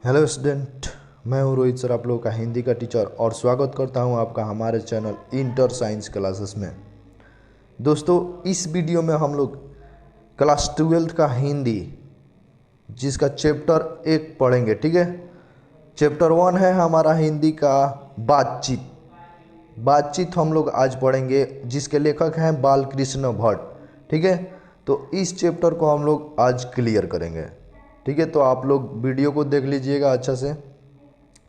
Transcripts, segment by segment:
Hello student, मैं हूं Rohit sir, आप लोगों का हिंदी का टीचर, और स्वागत करता हूं आपका हमारे चैनल इंटर साइंस क्लासेस में। दोस्तों, इस वीडियो में हम लोग क्लास 12 का हिंदी जिसका चैप्टर 1 पढ़ेंगे। ठीक है, चैप्टर 1 है हमारा हिंदी का बातचीत। बातचीत हम लोग आज पढ़ेंगे, जिसके लेखक हैं बालकृष्ण भट्ट। ठीक है, तो इस चैप्टर को हम लोग आज क्लियर करेंगे। ठीक है, तो आप लोग वीडियो को देख लीजिएगा अच्छा से।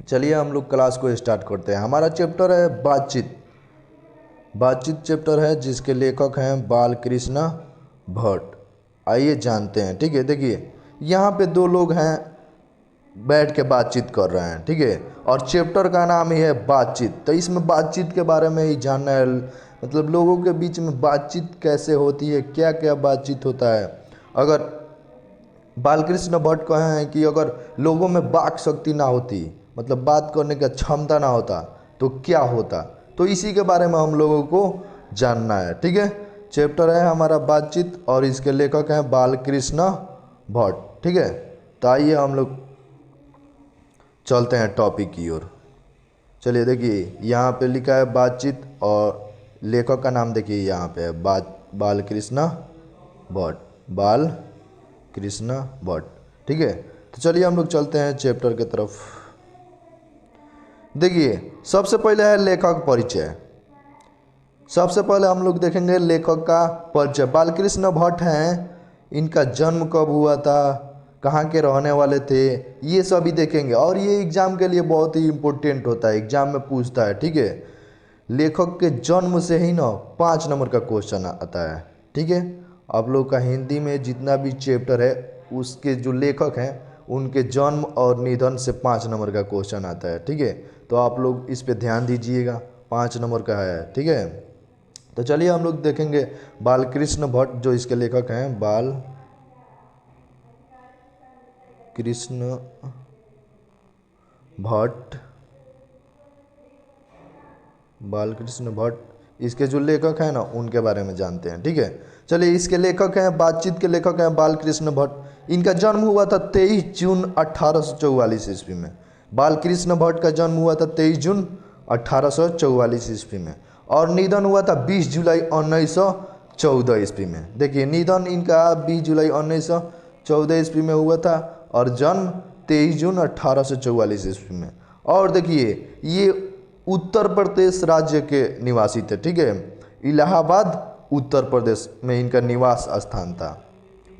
चलिए हम लोग क्लास को स्टार्ट करते हैं। हमारा चैप्टर है बातचीत। बातचीत चैप्टर है जिसके लेखक हैं बालकृष्ण भट्ट। आइए जानते हैं। ठीक है, देखिए यहाँ पे दो लोग हैं, बैठ के बातचीत कर रहे हैं। ठीक है, और चैप्टर का नाम ही है बातचीत। तो इसमें बातचीत के बारे में ही जानना है, मतलब लोगों के बीच में बातचीत कैसे होती है, क्या क्या बातचीत होता है। अगर बालकृष्ण भट्ट कहे हैं कि अगर लोगों में वाक शक्ति ना होती, मतलब बात करने का क्षमता ना होता, तो क्या होता। तो इसी के बारे में हम लोगों को जानना है। ठीक है, चैप्टर है हमारा बातचीत और इसके लेखक हैं बालकृष्ण भट्ट। ठीक है, तो आइए हम लोग चलते हैं टॉपिक की ओर। चलिए देखिए, यहाँ पे लिखा है बातचीत और लेखक का नाम देखिए यहाँ पे है बालकृष्ण भट्ट। बालकृष्ण भट्ट। ठीक है, तो चलिए हम लोग चलते हैं चैप्टर की तरफ। देखिए, सबसे पहले है लेखक परिचय। सबसे पहले हम लोग देखेंगे लेखक का परिचय। बालकृष्ण भट्ट हैं, इनका जन्म कब हुआ था, कहाँ के रहने वाले थे, ये सभी देखेंगे। और ये एग्जाम के लिए बहुत ही इम्पोर्टेंट होता है, एग्जाम में पूछता है। ठीक है, लेखक के जन्म से ही ना 5 नंबर का क्वेश्चन आता है। ठीक है, आप लोग का हिंदी में जितना भी चैप्टर है उसके जो लेखक हैं उनके जन्म और निधन से 5 नंबर का क्वेश्चन आता है। ठीक है, तो आप लोग इस पे ध्यान दीजिएगा, 5 नंबर का है। ठीक है, तो चलिए हम लोग देखेंगे बालकृष्ण भट्ट जो इसके लेखक हैं। बालकृष्ण भट्ट, बालकृष्ण भट्ट इसके जो लेखक हैं ना उनके बारे में जानते हैं। ठीक है, चलिए इसके लेखक हैं, बातचीत के लेखक हैं बालकृष्ण भट्ट। इनका जन्म हुआ था 23 जून 1844 ईस्वी में। बालकृष्ण भट्ट का जन्म हुआ था 23 जून 1844 ईस्वी में, और निधन हुआ था 20 जुलाई 1914 ईस्वी में। देखिए, निधन इनका 20 जुलाई 1914 ईस्वी में हुआ था और जन्म 23 जून 1844 ईस्वी में। और देखिए, ये उत्तर प्रदेश राज्य के निवासी थे। ठीक है, इलाहाबाद उत्तर प्रदेश में इनका निवास स्थान था।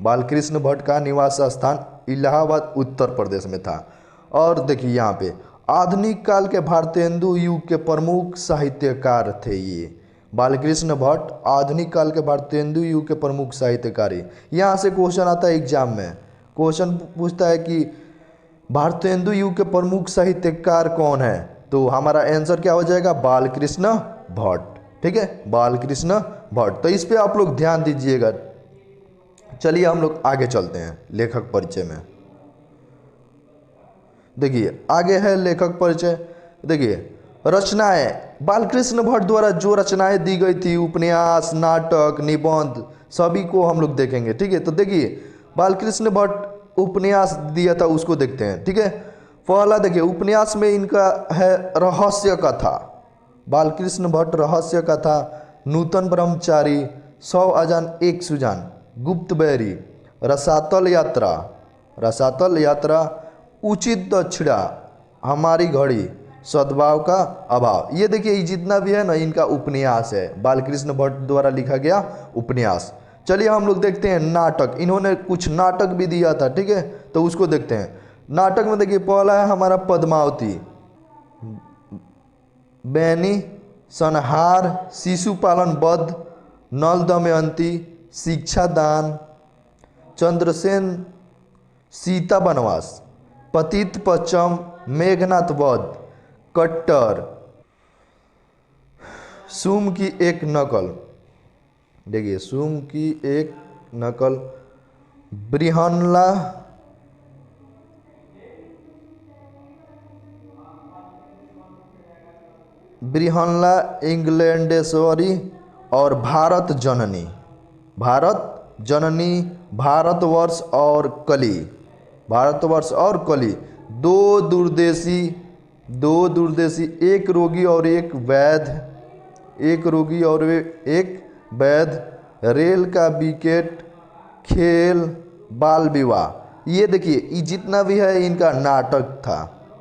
बालकृष्ण भट्ट का निवास स्थान इलाहाबाद उत्तर प्रदेश में था। और देखिए यहाँ पे आधुनिक काल के भारतेंदु युग के प्रमुख साहित्यकार थे ये। बालकृष्ण भट्ट आधुनिक काल के भारतेंदु युग के प्रमुख साहित्यकार। यहाँ से क्वेश्चन आता है एग्जाम में, क्वेश्चन पूछता है कि भारतेंदु युग के प्रमुख साहित्यकार कौन है, तो हमारा आंसर क्या हो जाएगा, बालकृष्ण भट्ट। ठीक है, बालकृष्ण भट्ट। तो इस पे आप लोग ध्यान दीजिएगा। चलिए हम लोग आगे चलते हैं लेखक परिचय में। देखिए आगे है लेखक परिचय। देखिए, रचनाएं, बालकृष्ण भट्ट द्वारा जो रचनाएं दी गई थी, उपन्यास, नाटक, निबंध, सभी को हम लोग देखेंगे। ठीक है, तो देखिए बालकृष्ण भट्ट उपन्यास दिया था, उसको देखते हैं। ठीक है, पहला देखिए उपन्यास में इनका है रहस्य कथा। बालकृष्ण भट्ट रहस्य कथा, नूतन ब्रह्मचारी, 100 अजान एक सुजान, गुप्तबैरी, रसातल यात्रा, रसातल यात्रा, उचित दक्षिणा, हमारी घड़ी, सद्भाव का अभाव। ये देखिए, ये जितना भी है ना इनका उपन्यास है, बालकृष्ण भट्ट द्वारा लिखा गया उपन्यास। चलिए हम लोग देखते हैं नाटक। इन्होंने कुछ नाटक भी दिया था। ठीक है, तो उसको देखते हैं। नाटक में देखिए पहला है हमारा पद्मावती, बैनी, संहार, शिशुपालन वध, नल दमयंती, शिक्षादान, चंद्रसेन, सीता वनवास, पतित पच्चम, मेघनाथ वध, कट्टर, सुम की एक नकल। देखिए, सुम की एक नकल, बृहन्ला, बृहन्ला इंग्लैंडेश्वरी, और भारत जननी, भारत जननी, भारतवर्ष और कली, भारतवर्ष और कली। दो दूरदेशी, एक रोगी और एक वैध, एक रोगी और एक वैध, रेल का विकेट, खेल, बाल विवाह। ये देखिए ये जितना भी है इनका नाटक था।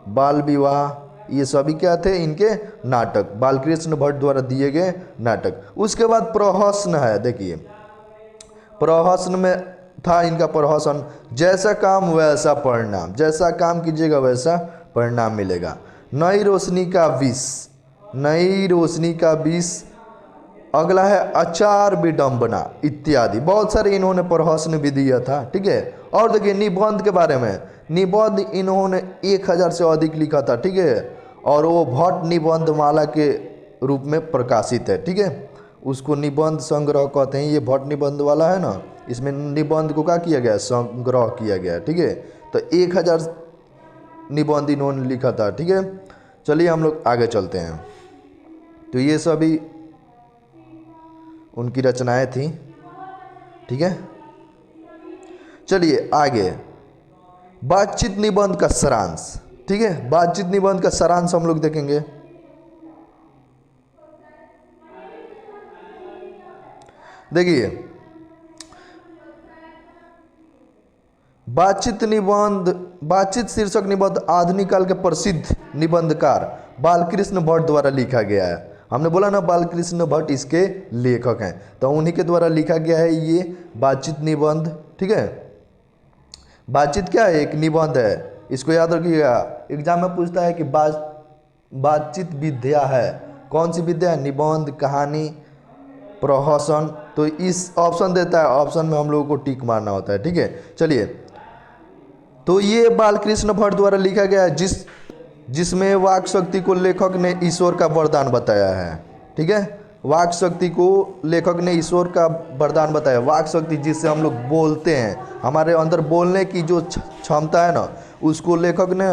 बाल विवाह ये सभी क्या थे, इनके नाटक, बालकृष्ण भट्ट द्वारा दिए गए नाटक। उसके बाद प्रहसन है, देखिए प्रहसन में था इनका प्रहसन, जैसा काम वैसा परिणाम, जैसा काम कीजिएगा वैसा परिणाम मिलेगा। नई रोशनी का विष, नई रोशनी का विष। अगला है आचार विडंबना इत्यादि, बहुत सारे इन्होंने प्रहसन भी दिया था। ठीक है, और देखिए निबंध के बारे में, निबंध इन्होंने 1000 से अधिक लिखा था। ठीक है, और वो भट्ट निबंध माला के रूप में प्रकाशित है। ठीक है, उसको निबंध संग्रह कहते हैं। ये भट्ट निबंध वाला है ना, इसमें निबंध को क्या किया गया, संग्रह किया गया। ठीक है, तो 1000 निबंध इन्होंने लिखा था। ठीक है, चलिए हम लोग आगे चलते हैं। तो ये सभी उनकी रचनाएं थी। ठीक है, चलिए आगे, बातचीत निबंध का सारांश। ठीक है, बातचीत निबंध का सारांश हम लोग देखेंगे। देखिए बातचीत निबंध, बातचीत शीर्षक निबंध आधुनिक काल के प्रसिद्ध निबंधकार बालकृष्ण भट्ट द्वारा लिखा गया है। हमने बोला ना बालकृष्ण भट्ट इसके लेखक हैं, तो उन्हीं के द्वारा लिखा गया है ये बातचीत निबंध। ठीक है, बातचीत क्या है, एक निबंध है, इसको याद रखिएगा। एग्जाम में पूछता है कि बातचीत विद्या है, कौन सी विद्या है, निबंध, कहानी, प्रहसन। तो इस ऑप्शन देता है, ऑप्शन में हम लोगों को टिक मारना होता है। ठीक है, चलिए, तो ये बालकृष्ण भट्ट द्वारा लिखा गया है जिसमें वाक शक्ति को लेखक ने ईश्वर का वरदान बताया है। ठीक है, वाक शक्ति को लेखक ने ईश्वर का वरदान बताया। वाक शक्ति जिससे हम लोग बोलते हैं, हमारे अंदर बोलने की जो क्षमता है ना, उसको लेखक ने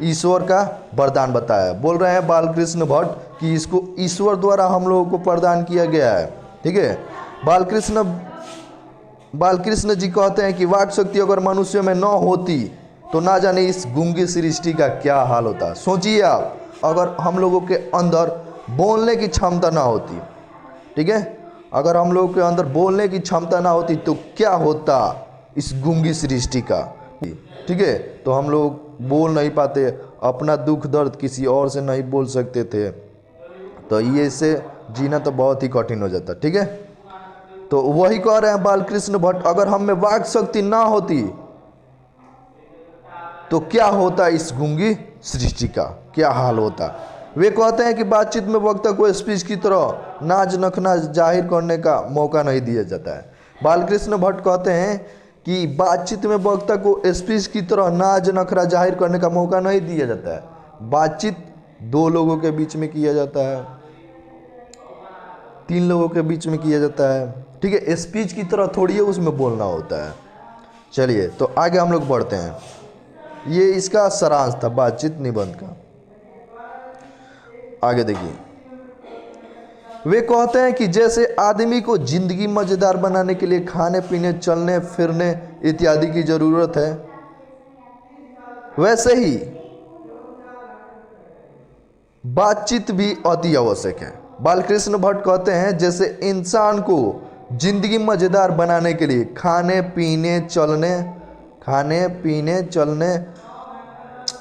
ईश्वर का वरदान बताया। बोल रहे हैं बालकृष्ण भट्ट कि इसको ईश्वर द्वारा हम लोगों को प्रदान किया गया है। ठीक है, बालकृष्ण जी कहते हैं कि वाक शक्ति अगर मनुष्य में न होती तो ना जाने इस गूंगी सृष्टि का क्या हाल होता। सोचिए आप, अगर हम लोगों के अंदर बोलने की क्षमता ना होती, ठीक है, अगर हम लोगों के अंदर बोलने की क्षमता ना होती तो क्या होता इस गूंगी सृष्टि का। ठीक है, तो हम लोग बोल नहीं पाते, अपना दुख दर्द किसी और से नहीं बोल सकते थे, तो ये से जीना तो बहुत ही कठिन हो जाता। ठीक है, तो वही कह रहे हैं बालकृष्ण भट्ट, अगर हम में वाक शक्ति ना होती तो क्या होता इस गूंगी सृष्टि का, क्या हाल होता। वे कहते हैं कि बातचीत में वक्ता को स्पीच की तरह नाज नखना जाहिर करने का मौका नहीं दिया जाता है। बालकृष्ण भट्ट कहते हैं कि बातचीत में वक्ता को स्पीच की तरह नाज नखरा जाहिर करने का मौका नहीं दिया जाता है। बातचीत 2 लोगों के बीच में किया जाता है, 3 लोगों के बीच में किया जाता है। ठीक है, स्पीच की तरह थोड़ी है उसमें बोलना होता है। चलिए, तो आगे हम लोग बढ़ते हैं। ये इसका सारांश था बातचीत निबंध का। आगे देखिए, वे कहते हैं कि जैसे आदमी को जिंदगी मजेदार बनाने के लिए खाने पीने, चलने फिरने इत्यादि की जरूरत है, वैसे ही बातचीत भी अति आवश्यक है। बालकृष्ण भट्ट कहते हैं जैसे इंसान को जिंदगी मजेदार बनाने के लिए खाने पीने, चलने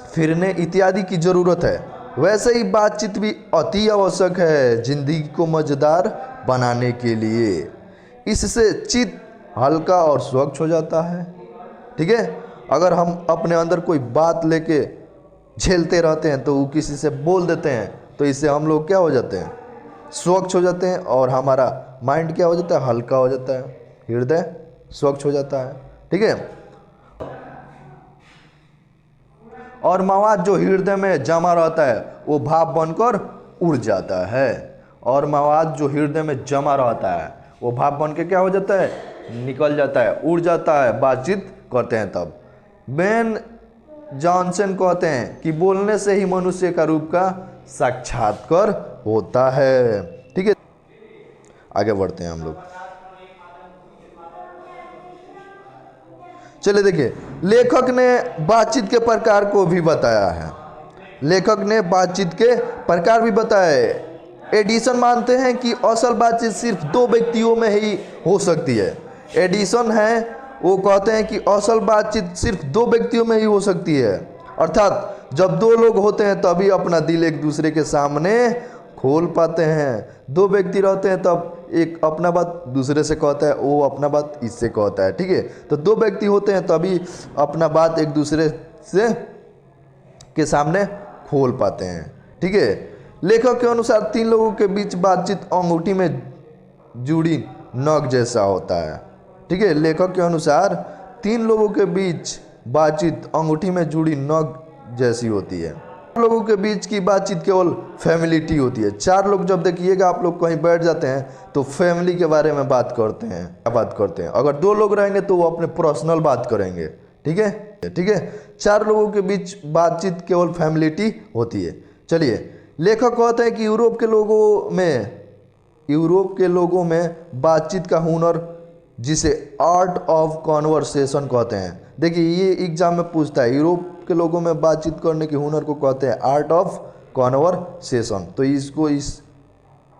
फिरने इत्यादि की जरूरत है, वैसे ही बातचीत भी अति आवश्यक है जिंदगी को मजेदार बनाने के लिए। इससे चित्त हल्का और स्वच्छ हो जाता है। ठीक है, अगर हम अपने अंदर कोई बात लेके झेलते रहते हैं तो वो किसी से बोल देते हैं, तो इससे हम लोग क्या हो जाते हैं, स्वच्छ हो जाते हैं, और हमारा माइंड क्या हो जाता है, हल्का हो जाता है, हृदय स्वच्छ हो जाता है। ठीक है, और मवाद जो हृदय में जमा रहता है वो भाप बनकर उड़ जाता है, और मवाद जो हृदय में जमा रहता है वो भाप बन के क्या हो जाता है, निकल जाता है, उड़ जाता है, बातचीत करते हैं तब। बेन जॉनसन कहते हैं कि बोलने से ही मनुष्य का रूप का साक्षात्कार होता है। ठीक है, आगे बढ़ते हैं हम लोग। चलिए देखिए, लेखक ने बातचीत के प्रकार को भी बताया है। लेखक ने बातचीत के प्रकार भी बताए। एडिसन मानते हैं कि असल बातचीत सिर्फ दो व्यक्तियों में ही हो सकती है। एडिसन है, वो कहते हैं कि असल बातचीत सिर्फ दो व्यक्तियों में ही हो सकती है, अर्थात जब दो लोग होते हैं तभी अपना दिल एक दूसरे के सामने खोल पाते हैं। दो व्यक्ति रहते हैं तब एक अपना बात दूसरे से कहता है, वो अपना बात इससे कहता है, ठीक है। तो दो व्यक्ति होते हैं तभी अपना बात एक दूसरे से के सामने खोल पाते हैं, ठीक है। लेखक के अनुसार तीन लोगों के बीच बातचीत अंगूठी में जुड़ी नग जैसा होता है, ठीक है। लेखक के अनुसार तीन लोगों के बीच बातचीत अंगूठी में जुड़ी नग जैसी होती है। लोगों के बीच की बातचीत केवल फैमिलिटी होती है। चार लोग जब देखिएगा आप लोग कहीं बैठ जाते हैं तो फैमिली के बारे में बात करते हैं, क्या बात करते हैं। अगर दो लोग रहेंगे तो वो अपने पर्सनल बात करेंगे, ठीक है, ठीक है। चार लोगों के बीच बातचीत केवल फैमिलिटी होती है। चलिए, लेखक कहते हैं कि यूरोप के लोगों में बातचीत का हुनर, जिसे आर्ट ऑफ कॉन्वर्सेशन कहते हैं। देखिए, ये एग्जाम में पूछता है, यूरोप के लोगों में बातचीत करने के हुनर को कहते हैं आर्ट ऑफ कॉन्वर्सेशन। तो इसको इस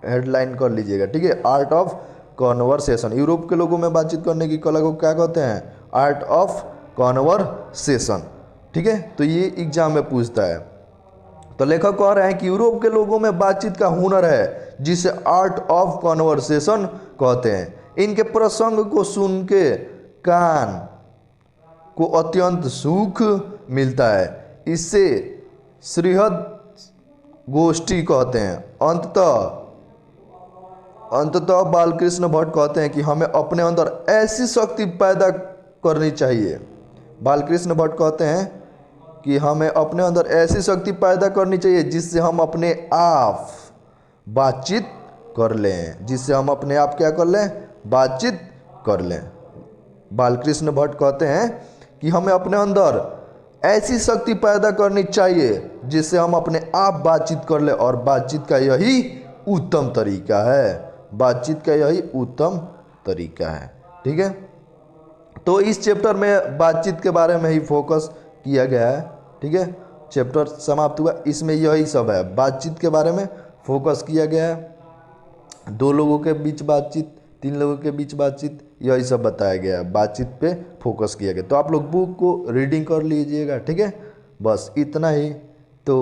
हेडलाइन कर लीजिएगा, ठीक है, आर्ट ऑफ कॉन्वर्सेशन। यूरोप के लोगों में बातचीत करने की कला को क्या कहते हैं? आर्ट ऑफ कॉन्वर्सेशन, ठीक है। तो ये एग्जाम में पूछता है। तो लेखक कह रहे हैं कि यूरोप के लोगों में बातचीत का हुनर है, जिसे आर्ट ऑफ कॉन्वर्सेशन कहते हैं। इनके प्रसंग को सुन के कान को अत्यंत सुख मिलता है। इससे श्रीहद गोष्ठी कहते हैं। अंततः बालकृष्ण भट्ट कहते हैं कि हमें अपने अंदर ऐसी शक्ति पैदा करनी चाहिए। बालकृष्ण भट्ट कहते हैं कि हमें अपने अंदर ऐसी शक्ति पैदा करनी चाहिए जिससे हम अपने आप बातचीत कर लें, जिससे हम अपने आप क्या कर लें? बातचीत कर लें। बालकृष्ण भट्ट कहते हैं कि हमें अपने अंदर ऐसी शक्ति पैदा करनी चाहिए जिससे हम अपने आप बातचीत कर लें, और बातचीत का यही उत्तम तरीका है। बातचीत का यही उत्तम तरीका है, ठीक है। तो इस चैप्टर में बातचीत के बारे में ही फोकस किया गया है, ठीक है। चैप्टर समाप्त हुआ, इसमें यही सब है, बातचीत के बारे में फोकस किया गया है। दो लोगों के बीच बातचीत, तीन लोगों के बीच बातचीत, यही सब बताया गया है, बातचीत पे फोकस किया गया। तो आप लोग बुक को रीडिंग कर लीजिएगा, ठीक है। बस इतना ही। तो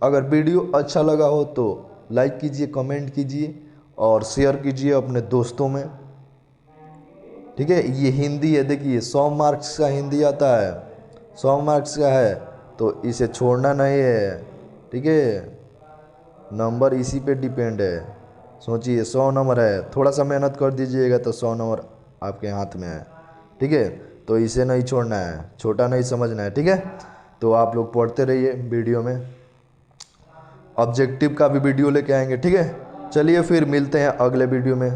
अगर वीडियो अच्छा लगा हो तो लाइक कीजिए, कमेंट कीजिए और शेयर कीजिए अपने दोस्तों में, ठीक है। ये हिंदी है, देखिए 100 मार्क्स का हिंदी आता है, 100 मार्क्स का है, तो इसे छोड़ना नहीं है, ठीक है। नंबर इसी पे डिपेंड है। सोचिए 100 नंबर है, थोड़ा सा मेहनत कर दीजिएगा तो 100 नंबर आपके हाथ में है, ठीक है। तो इसे नहीं छोड़ना है, छोटा नहीं समझना है, ठीक है। तो आप लोग पढ़ते रहिए। वीडियो में ऑब्जेक्टिव का भी वीडियो लेके आएंगे, ठीक है। चलिए फिर मिलते हैं अगले वीडियो में।